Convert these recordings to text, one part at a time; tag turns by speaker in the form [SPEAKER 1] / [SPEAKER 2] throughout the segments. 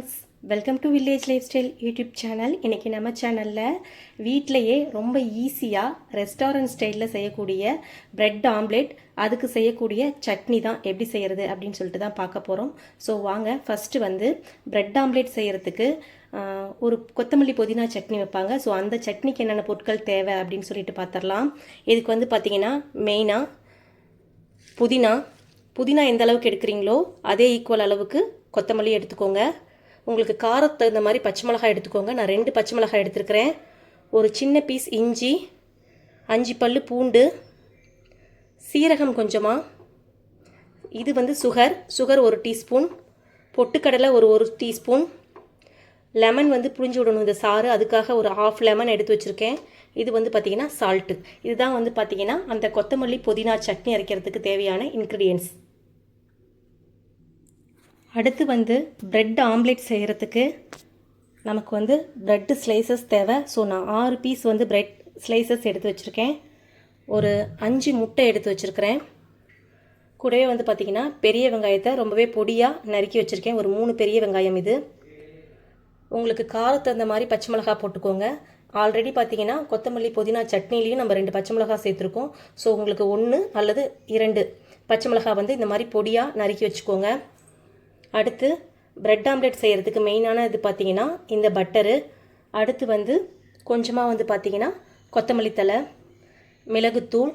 [SPEAKER 1] Friends, welcome to village life style YouTube channel. இன்றைக்கி நம்ம சேனலில் வீட்டிலையே ரொம்ப ஈஸியாக ரெஸ்டாரண்ட் ஸ்டைலில் செய்யக்கூடிய பிரெட் ஆம்லேட், அதுக்கு செய்யக்கூடிய சட்னி தான் எப்படி செய்கிறது அப்படின்னு சொல்லிட்டு தான் பார்க்க போகிறோம். ஸோ வாங்க, ஃபஸ்ட்டு வந்து பிரெட் ஆம்லேட் செய்கிறதுக்கு ஒரு கொத்தமல்லி புதினா சட்னி வைப்பாங்க. ஸோ அந்த சட்னிக்கு என்னென்ன பொருட்கள் தேவை அப்படின்னு சொல்லிட்டு பார்த்துடலாம். இதுக்கு வந்து பார்த்திங்கன்னா மெயினாக புதினா எந்த அளவுக்கு எடுக்கிறீங்களோ அதே ஈக்குவல் அளவுக்கு கொத்தமல்லி எடுத்துக்கோங்க. உங்களுக்கு காரத்துக்கு தகுந்த மாதிரி பச்சை மிளகாய் எடுத்துக்கோங்க. நான் 2 பச்சை மிளகாய் எடுத்துருக்கிறேன். ஒரு சின்ன பீஸ் இஞ்சி, 5 பல்லு பூண்டு, சீரகம் கொஞ்சமாக, இது வந்து சுகர் 1 டீஸ்பூன், பொட்டுக்கடலை ஒரு டீஸ்பூன், லெமன் வந்து புழிஞ்சு விடணும் இந்த சாறு, அதுக்காக ஒரு 1/2 லெமன் எடுத்து வச்சுருக்கேன். இது வந்து பார்த்திங்கன்னா சால்ட்டு. இதுதான் வந்து பார்த்திங்கன்னா அந்த கொத்தமல்லி புதினா சட்னி அரைக்கிறதுக்கு தேவையான இன்க்ரீடியன்ட்ஸ். அடுத்து வந்து பிரெட் ஆம்லேட் செய்கிறதுக்கு நமக்கு வந்து பிரெட்டு ஸ்லைசஸ் தேவை. ஸோ நான் 6 பீஸ் வந்து பிரெட் ஸ்லைசஸ் எடுத்து வச்சுருக்கேன். ஒரு 5 முட்டை எடுத்து வச்சுருக்கிறேன். கூடவே வந்து பார்த்திங்கன்னா பெரிய வெங்காயத்தை ரொம்பவே பொடியாக நறுக்கி வச்சுருக்கேன். ஒரு 3 பெரிய வெங்காயம். இது உங்களுக்கு காரத்துக்கு தகுந்த மாதிரி பச்சை மிளகா போட்டுக்கோங்க. ஆல்ரெடி பார்த்திங்கன்னா கொத்தமல்லி புதினா சட்னிலையும் நம்ம 2 பச்சை மிளகா சேர்த்துருக்கோம். ஸோ உங்களுக்கு 1 அல்லது 2 பச்சை மிளகா வந்து இந்த மாதிரி பொடியாக நறுக்கி வச்சுக்கோங்க. அடுத்து பிரெட் ஆம்லேட் செய்கிறதுக்கு மெயினான இது பார்த்திங்கன்னா இந்த பட்டரு. அடுத்து வந்து கொஞ்சமாக வந்து பார்த்திங்கன்னா கொத்தமல்லி தழை, மிளகுத்தூள்,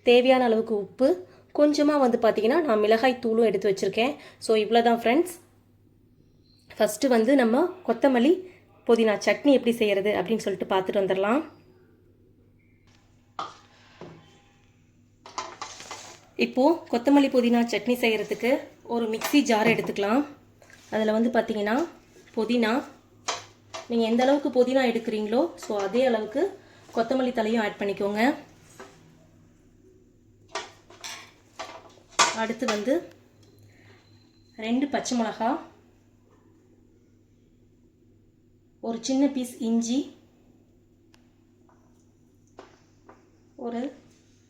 [SPEAKER 1] தேவையான அளவுக்கு உப்பு, கொஞ்சமாக வந்து பார்த்திங்கன்னா நான் மிளகாய் தூளும் எடுத்து வச்சுருக்கேன். ஸோ இவ்வளோ தான் ஃப்ரெண்ட்ஸ். ஃபஸ்ட்டு வந்து நம்ம கொத்தமல்லி புதினா சட்னி எப்படி செய்கிறது அப்படின்னு சொல்லிட்டு பார்த்துட்டு வந்துடலாம். இப்போது கொத்தமல்லி புதினா சட்னி செய்கிறதுக்கு ஒரு மிக்ஸி ஜார் எடுத்துக்கலாம். அதில் வந்து பார்த்திங்கன்னா புதினா, நீங்கள் எந்த அளவுக்கு புதினா எடுக்கிறீங்களோ ஸோ அதே அளவுக்கு கொத்தமல்லி தலையும் ஆட் பண்ணிக்கோங்க. அடுத்து வந்து 2 பச்சை மிளகா, ஒரு சின்ன பீஸ் இஞ்சி, ஒரு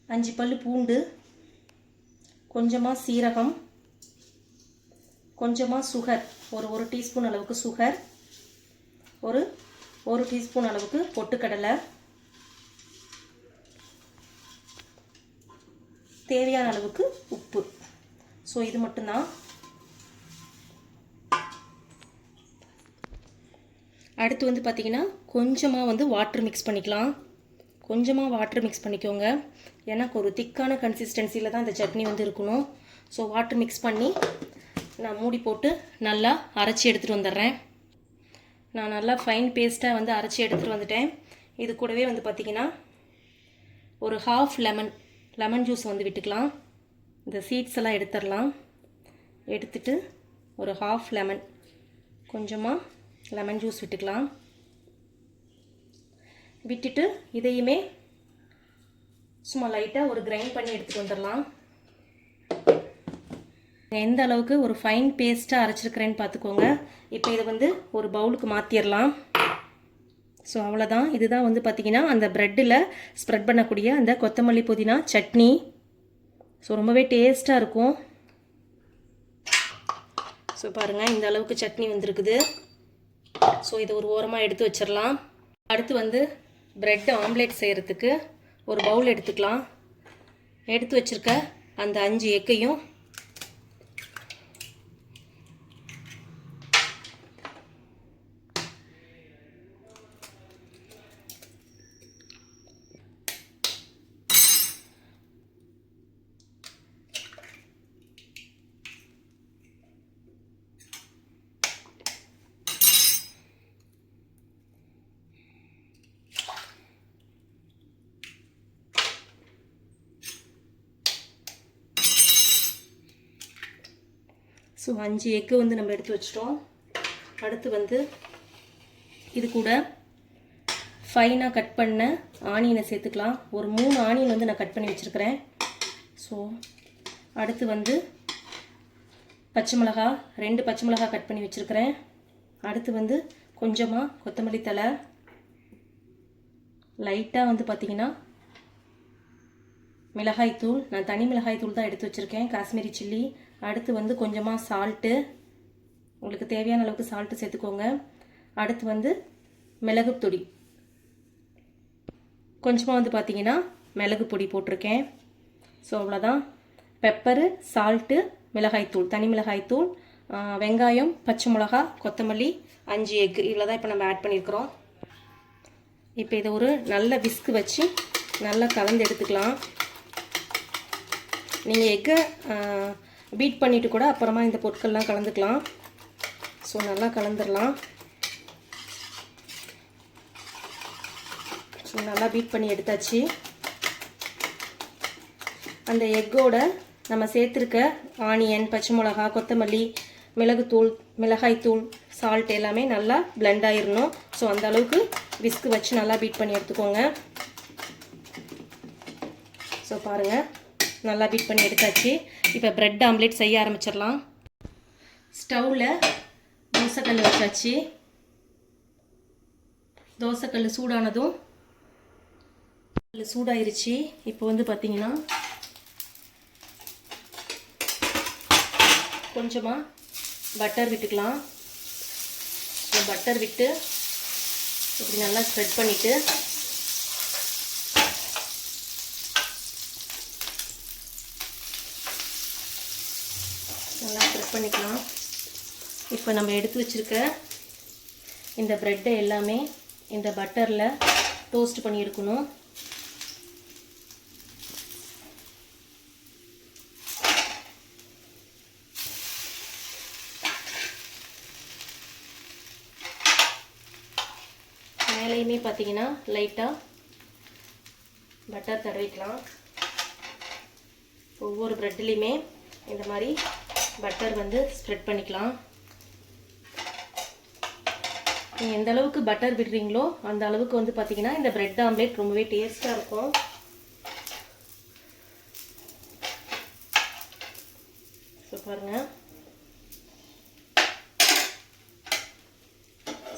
[SPEAKER 1] 5 பல்லு பூண்டு, கொஞ்சமாக சீரகம், கொஞ்சமாக சுகர், ஒரு டீஸ்பூன் அளவுக்கு சுகர், ஒரு டீஸ்பூன் அளவுக்கு பொட்டுக்கடலை, தேவையான அளவுக்கு உப்பு. ஸோ இது மட்டும்தான். அடுத்து வந்து பார்த்திங்கன்னா கொஞ்சமாக வந்து வாட்டர் மிக்ஸ் பண்ணிக்கலாம். கொஞ்சமாக வாட்டர் மிக்ஸ் பண்ணிக்கோங்க. எனக்கு ஒரு திக்கான கன்சிஸ்டன்சியில் தான் இந்த சட்னி வந்து இருக்கணும். ஸோ வாட்டர் மிக்ஸ் பண்ணி நான் மூடி போட்டு நல்லா அரைச்சி எடுத்துகிட்டு வந்துடுறேன். நான் நல்லா ஃபைன் பேஸ்ட்டாக வந்து அரைச்சி எடுத்துகிட்டு வந்துட்டேன். இது கூடவே வந்து பார்த்திங்கன்னா ஒரு 1/2 லெமன் ஜூஸ் வந்து விட்டுக்கலாம். இந்த சீட்ஸ் எல்லாம் எடுத்துடலாம். எடுத்துட்டு ஒரு 1/2 லெமன், கொஞ்சமாக லெமன் ஜூஸ் விட்டுக்கலாம். விட்டுட்டு இதையுமே சும்மா லைட்டாக ஒரு கிரைண்ட் பண்ணி எடுத்துகிட்டு வந்துடலாம். எந்த அளவுக்கு ஒரு ஃபைன் பேஸ்ட்டாக அரைச்சிருக்கிறேன்னு பார்த்துக்கோங்க. இப்போ இதை வந்து ஒரு பவுலுக்கு மாற்றிடலாம். ஸோ அவ்வளோதான். இதுதான் வந்து பார்த்திங்கன்னா அந்த ப்ரெட்டில் ஸ்ப்ரெட் பண்ணக்கூடிய அந்த கொத்தமல்லி புதினா சட்னி. ஸோ ரொம்பவே டேஸ்ட்டாக இருக்கும். ஸோ பாருங்கள், இந்த அளவுக்கு சட்னி வந்துருக்குது. ஸோ இது ஒரு ஓரமாக எடுத்து வச்சிடலாம். அடுத்து வந்து பிரெட் ஆம்லேட் செய்கிறதுக்கு ஒரு பவுல் எடுத்துக்கலாம். எடுத்து வச்சுருக்க அந்த 5 எக்கையும் ஸோ 5 எக்கு வந்து நம்ம எடுத்து வச்சிட்டோம். அடுத்து வந்து இது கூட ஃபைனாக கட் பண்ண ஆனியனை சேர்த்துக்கலாம். ஒரு 3 ஆனியன் வந்து நான் கட் பண்ணி வச்சுருக்கிறேன். ஸோ அடுத்து வந்து பச்சை மிளகா, 2 பச்சை மிளகா கட் பண்ணி வச்சுருக்கிறேன். அடுத்து வந்து கொஞ்சமாக கொத்தமல்லி தழை, லைட்டாக வந்து பார்த்திங்கன்னா மிளகாய்த்தூள், நான் தனி மிளகாய்த்தூள் தான் எடுத்து வச்சுருக்கேன், காஷ்மீரி சில்லி. அடுத்து வந்து கொஞ்சமாக சால்ட்டு, உங்களுக்கு தேவையான அளவுக்கு சால்ட்டு சேர்த்துக்கோங்க. அடுத்து வந்து மிளகுப்பொடி கொஞ்சமாக வந்து பார்த்தீங்கன்னா மிளகு பொடி போட்டிருக்கேன். ஸோ அவ்வளோதான். பெப்பரு, சால்ட்டு, மிளகாய்த்தூள், தனி மிளகாய்த்தூள், வெங்காயம், பச்சை மிளகா, கொத்தமல்லி, 5 எக்கு இவ்வளோ தான் இப்போ நம்ம ஆட் பண்ணியிருக்கிறோம். இப்போ இதை ஒரு நல்ல விஸ்க் வச்சு நல்லா கலந்து எடுத்துக்கலாம். நீங்கள் எக்கை பீட் பண்ணிவிட்டு கூட அப்புறமா இந்த பொருட்கள்லாம் கலந்துக்கலாம். ஸோ நல்லா கலந்துடலாம். ஸோ நல்லா பீட் பண்ணி எடுத்தாச்சு. அந்த எக்கோட நம்ம சேர்த்துருக்க ஆனியன், பச்சை மிளகா, கொத்தமல்லி, மிளகுத்தூள், மிளகாய்த்தூள், சால்ட் எல்லாமே நல்லா பிளெண்ட் ஆயிடணும். ஸோ அந்த அளவுக்கு விஸ்க் வச்சு நல்லா பீட் பண்ணி எடுத்துக்கோங்க. ஸோ பாருங்கள், நல்லா பீட் பண்ணி எடுத்தாச்சு. இப்போ பிரெட் ஆம்லேட் செய்ய ஆரம்பிச்சிடலாம். ஸ்டவ்வில் தோசைக்கல் வச்சாச்சு. தோசைக்கல் சூடானதும் சூடாயிருச்சு. இப்போ வந்து பார்த்தீங்கன்னா கொஞ்சமாக பட்டர் விட்டுக்கலாம். பட்டர் விட்டு இப்படி நல்லா ஸ்ப்ரெட் பண்ணிவிட்டு நல்லா ஸ்ப்ரெட் பண்ணிக்கலாம். இப்போ நம்ம எடுத்து வச்சுருக்க இந்த ப்ரெட்டை எல்லாமே இந்த பட்டரில் டோஸ்ட் பண்ணி எடுக்கணும். மேலேயுமே பார்த்தீங்கன்னா லைட்டாக பட்டர் தடவிக்கலாம். ஒவ்வொரு ப்ரெட்லேயுமே இந்த மாதிரி பட்டர் வந்து ஸ்ப்ரெட் பண்ணிக்கலாம். நீங்கள் எந்த அளவுக்கு பட்டர் விடுறீங்களோ அந்த அளவுக்கு வந்து பார்த்தீங்கன்னா இந்த பிரெட் ஆம்லேட் ரொம்பவே டேஸ்ட்டாக இருக்கும். ஸோ பாருங்கள்,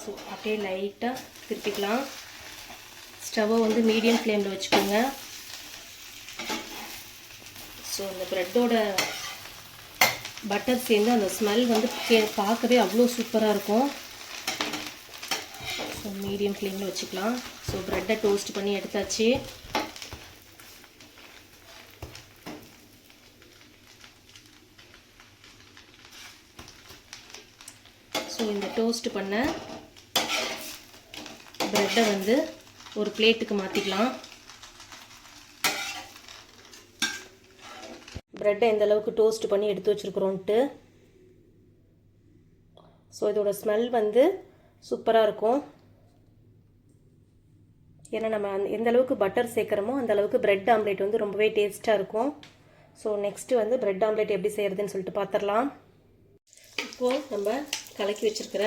[SPEAKER 1] ஸோ அப்படியே லைட்டாக திருப்பிக்கலாம். ஸ்டவ்வை வந்து மீடியம் ஃப்ளேமில் வச்சுக்கோங்க. ஸோ இந்த ப்ரெட்டோட பட்டர் சேர்ந்து அந்த ஸ்மெல் வந்து பார்க்கவே அவ்வளோ சூப்பராக இருக்கும். ஸோ மீடியம் ஃப்ளேமில் வச்சுக்கலாம். ஸோ ப்ரெட்டை டோஸ்ட் பண்ணி எடுத்தாச்சு. ஸோ இந்த டோஸ்ட் பண்ண ப்ரெட்டை வந்து ஒரு பிளேட்டுக்கு மாற்றிக்கலாம். ப்ரெட்டை எந்த அளவுக்கு டோஸ்ட் பண்ணி எடுத்து வச்சுருக்குறோன்ட்டு. ஸோ இதோட ஸ்மெல் வந்து சூப்பராக இருக்கும். ஏன்னா நம்ம எந்த அளவுக்கு பட்டர் சேர்க்குறோமோ அந்த அளவுக்கு பிரெட் ஆம்லேட் வந்து ரொம்பவே டேஸ்ட்டாக இருக்கும். ஸோ நெக்ஸ்ட்டு வந்து பிரெட் ஆம்லேட் எப்படி செய்கிறதுன்னு சொல்லிட்டு பார்த்துடலாம். இப்போது நம்ம கலக்கி வச்சுருக்கிற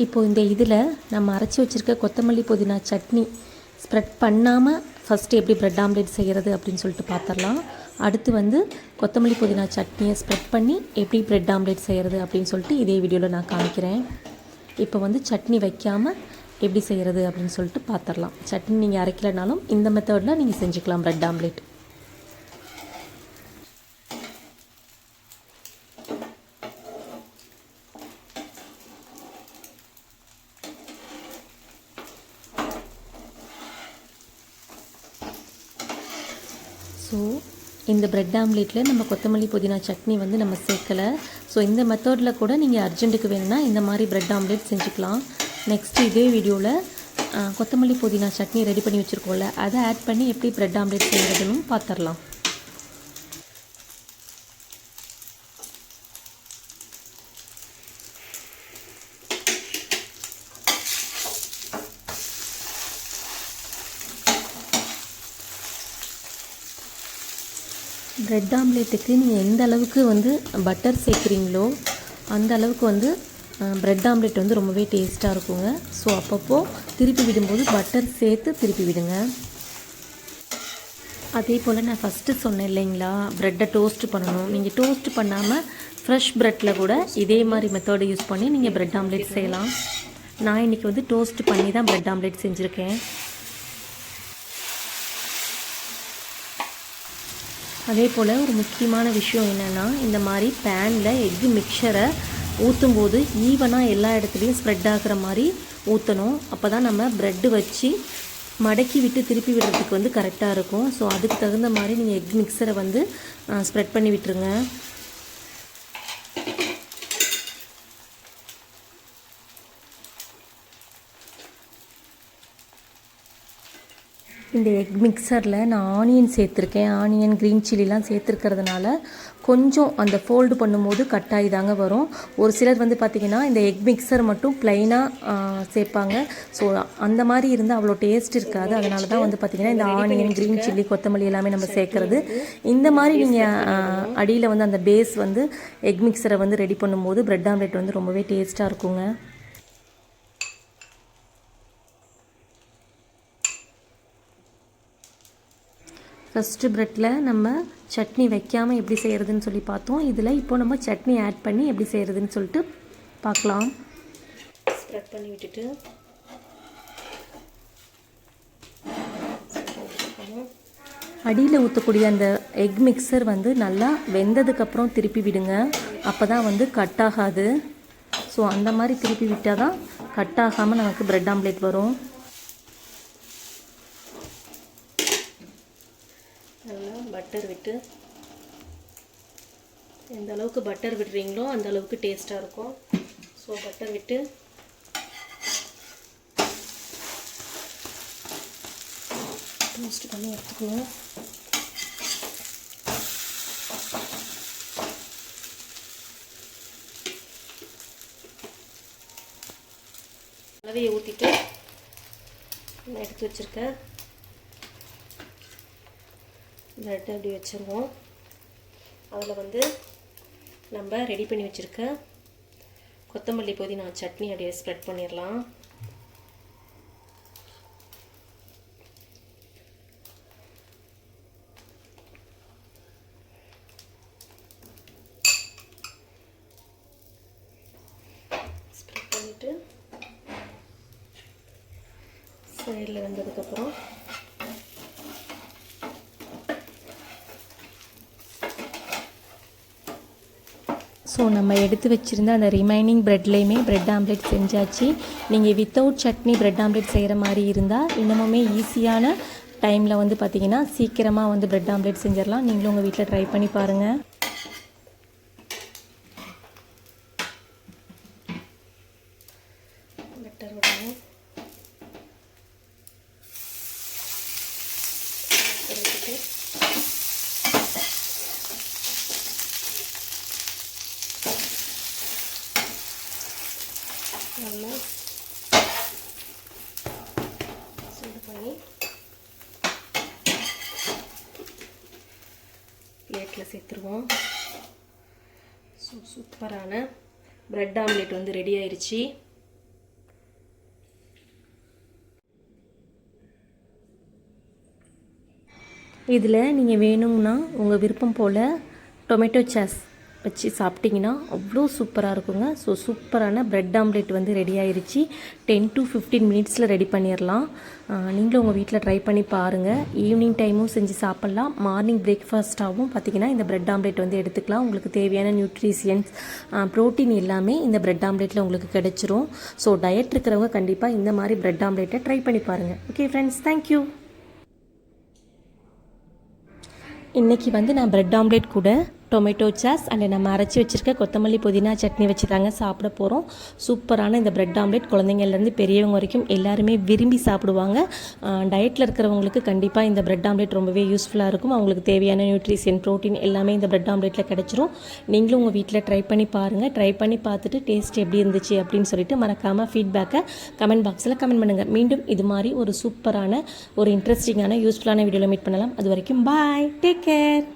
[SPEAKER 1] இப்போது இந்த இதில் நம்ம அரைச்சி வச்சுருக்க கொத்தமல்லி புதினா சட்னி ஸ்ப்ரெட் பண்ணாமல் ஃபஸ்ட்டு எப்படி பிரெட் ஆம்லேட் செய்கிறது அப்படின்னு சொல்லிட்டு பார்த்துடலாம். அடுத்து வந்து கொத்தமல்லி புதினா சட்னியை ஸ்ப்ரெட் பண்ணி எப்படி பிரெட் ஆம்லேட் செய்கிறது அப்படின்னு சொல்லிட்டு இதே வீடியோவில் நான் காமிக்கிறேன். இப்போ வந்து சட்னி வைக்காமல் எப்படி செய்கிறது அப்படின்னு சொல்லிட்டு பார்த்துடலாம். சட்னி நீங்கள் அரைக்கலைனாலும் இந்த மெத்தடில் நீங்கள் செஞ்சுக்கலாம் பிரெட் ஆம்லேட். ஸோ இந்த பிரெட் ஆம்லேட்டில் நம்ம கொத்தமல்லி புதினா சட்னி வந்து நம்ம சேர்க்கலை. ஸோ இந்த மெத்தடில் கூட நீங்கள் அர்ஜென்ட்டுக்கு வேணும்னா இந்த மாதிரி பிரெட் ஆம்லேட் செஞ்சுக்கலாம். நெக்ஸ்ட்டு இதே வீடியோவில் கொத்தமல்லி புதினா சட்னி ரெடி பண்ணி வச்சுருக்கோம்ல, அதை ஆட் பண்ணி எப்படி பிரெட் ஆம்லேட் செய்கிறதுன்னு பார்த்துடலாம். பிரெட் ஆம்லேட்டுக்கு நீங்கள் எந்த அளவுக்கு வந்து பட்டர் சேர்க்குறீங்களோ அந்த அளவுக்கு வந்து ப்ரெட் ஆம்லெட் வந்து ரொம்பவே டேஸ்ட்டாக இருக்குங்க. ஸோ அப்பப்போ திருப்பி விடும்போது பட்டர் சேர்த்து திருப்பி விடுங்க. அதே போல் நான் ஃபஸ்ட்டு சொன்னேன் இல்லைங்களா, ப்ரெட்டை டோஸ்ட் பண்ணணும். நீங்கள் டோஸ்ட் பண்ணாமல் ஃப்ரெஷ் ப்ரெட்டில் கூட இதே மாதிரி மெத்தடை யூஸ் பண்ணி நீங்கள் ப்ரெட் ஆம்லெட் செய்யலாம். நான் இன்றைக்கி வந்து டோஸ்ட் பண்ணி தான் ப்ரெட் ஆம்லெட் செஞ்சுருக்கேன். அதே போல் ஒரு முக்கியமான விஷயம் என்னென்னா, இந்த மாதிரி பேனில் எக்கு மிக்சரை ஊற்றும் போது ஈவனாக எல்லா இடத்துலையும் ஸ்ப்ரெட் ஆகிற மாதிரி ஊற்றணும். அப்போ தான் நம்ம ப்ரெட்டு வச்சு மடக்கி விட்டு திருப்பி விடுறதுக்கு வந்து கரெக்டாக இருக்கும். ஸோ அதுக்கு தகுந்த மாதிரி நீங்கள் எக் மிக்சரை வந்து ஸ்ப்ரெட் பண்ணி விட்டுருங்க. இந்த எக் மிக்சரில் நான் ஆனியன் சேர்த்துருக்கேன். ஆனியன், க்ரீன் சில்லிலாம் சேர்த்துருக்கிறதுனால கொஞ்சம் அந்த ஃபோல்டு பண்ணும்போது கட்டாகி தாங்க வரும். ஒரு சிலர் வந்து பார்த்திங்கன்னா இந்த எக் மிக்சர் மட்டும் ப்ளைனாக சேர்ப்பாங்க. ஸோ அந்த மாதிரி இருந்தால் அவ்வளோ டேஸ்ட் இருக்காது. அதனால தான் வந்து பார்த்திங்கன்னா இந்த ஆனியன், க்ரீன் சில்லி, கொத்தமல்லி எல்லாமே நம்ம சேர்க்குறது. இந்த மாதிரி நீங்கள் அடியில் வந்து அந்த பேஸ் வந்து எக் மிக்சரை வந்து ரெடி பண்ணும்போது ப்ரெட் ஆம்லெட் வந்து ரொம்பவே டேஸ்ட்டாக இருக்குங்க. ஃபஸ்ட்டு ப்ரெட்டில் நம்ம சட்னி வைக்காமல் எப்படி செய்கிறதுன்னு சொல்லி பார்த்தோம். இதில் இப்போ நம்ம சட்னி ஆட் பண்ணி எப்படி செய்கிறதுன்னு சொல்லிட்டு பார்க்கலாம். ஸ்ப்ரெட் பண்ணி விட்டுட்டு அடியில் ஊற்றக்கூடிய அந்த எக் மிக்சர் வந்து நல்லா வெந்ததுக்கப்புறம் திருப்பி விடுங்க. அப்போ தான் வந்து கட் ஆகாது. ஸோ அந்த மாதிரி திருப்பி விட்டால் தான் கட் ஆகாமல் நமக்கு ப்ரெட் ஆம்லெட் வரும். நல்லா பட்டர் விட்டு, எந்த அளவுக்கு பட்டர் விடுறீங்களோ அந்த அளவுக்கு டேஸ்ட்டாக இருக்கும். ஸோ பட்டர் விட்டு டோஸ்ட் பண்ணி எடுத்துக்கணும். அளவையை ஊற்றிட்டு நான் எடுத்து வச்சுருக்கேன் ப்ரெட்டை அப்படி வச்சுருவோம். அதில் வந்து நம்ம ரெடி பண்ணி வச்சுருக்க கொத்தமல்லி புதினா சட்னி அப்படியே ஸ்ப்ரெட் பண்ணிடலாம். ஸ்ப்ரெட் பண்ணிவிட்டு சைடில் வந்ததுக்கப்புறம் ஸோ நம்ம எடுத்து வச்சுருந்த அந்த ரிமைனிங் ப்ரெட்லேயுமே ப்ரெட் ஆம்லெட் செஞ்சாச்சு. நீங்கள் வித்தவுட் சட்னி ப்ரெட் ஆம்லெட் செய்கிற மாதிரி இருந்தால் இன்னமுமே ஈஸியான டைமில் வந்து பார்த்திங்கன்னா சீக்கிரமாக வந்து ப்ரெட் ஆம்லெட் செஞ்சிடலாம். நீங்களும் உங்கள் வீட்டில் ட்ரை பண்ணி பாருங்கள். பட்டர் விடணும். நல்லா சூடு பண்ணி பிளேட்டில் சேர்த்துருவோம். சூப்பரான ப்ரெட் ஆம்லெட் வந்து ரெடி ஆயிடுச்சு. இதில் நீங்கள் வேணும்னா உங்கள் விருப்பம் போல் டொமேட்டோ சாஸ் வச்சு சாப்பிட்டிங்கன்னா அவ்வளோ சூப்பராக இருக்குங்க. ஸோ சூப்பரான ப்ரெட் ஆம்லெட் வந்து ரெடி ஆயிடுச்சு. 10 to 15 மினிட்ஸில் ரெடி பண்ணிடலாம். நீங்களும் உங்கள் வீட்டில் ட்ரை பண்ணி பாருங்கள். ஈவினிங் டைமும் செஞ்சு சாப்பிட்லாம். மார்னிங் பிரேக்ஃபாஸ்ட்டாகவும் பார்த்திங்கன்னா இந்த ப்ரெட் ஆம்லெட் வந்து எடுத்துக்கலாம். உங்களுக்கு தேவையான நியூட்ரிஷியன்ஸ், ப்ரோட்டீன் எல்லாமே இந்த ப்ரெட் ஆம்லெட்டில் உங்களுக்கு கிடைச்சிரும். ஸோ டயட் இருக்கிறவங்க கண்டிப்பாக இந்த மாதிரி ப்ரெட் ஆம்லெட்டை ட்ரை பண்ணி பாருங்கள். Okay friends, thank you. இன்றைக்கி வந்து நான் ப்ரெட் ஆம்லெட் கூட டொமேட்டோ சாஸ் அண்ட் நம்ம அரைச்சி வச்சுருக்க கொத்தமல்லி புதினா சட்னி வச்சு தாங்க சாப்பிட போகிறோம். சூப்பரான இந்த ப்ரெட் ஆம்லெட் குழந்தைங்கள்லேருந்து பெரியவங்க வரைக்கும் எல்லாருமே விரும்பி சாப்பிடுவாங்க. டயட்டில் இருக்கிறவங்களுக்கு கண்டிப்பாக இந்த ப்ரெட் ஆம்லெட் ரொம்பவே யூஸ்ஃபுல்லாக இருக்கும். அவங்களுக்கு தேவையான நியூட்ரிஷன், ப்ரோட்டீன் எல்லாமே இந்த ப்ரெட் ஆம்லெட்டில் கிடச்சிரும். நீங்களும் உங்கள் வீட்டில் ட்ரை பண்ணி பாருங்கள். ட்ரை பண்ணி பார்த்துட்டு டேஸ்ட் எப்படி இருந்துச்சு அப்படின்னு சொல்லிட்டு மறக்காமல் ஃபீட்பேக்கை கமெண்ட் பாக்ஸில் கமெண்ட் பண்ணுங்கள். மீண்டும் இது மாதிரி ஒரு சூப்பரான ஒரு இன்ட்ரெஸ்டிங்கான யூஸ்ஃபுல்லான வீடியோவில் மீட் பண்ணலாம். அது வரைக்கும் பாய், டேக் கேர்.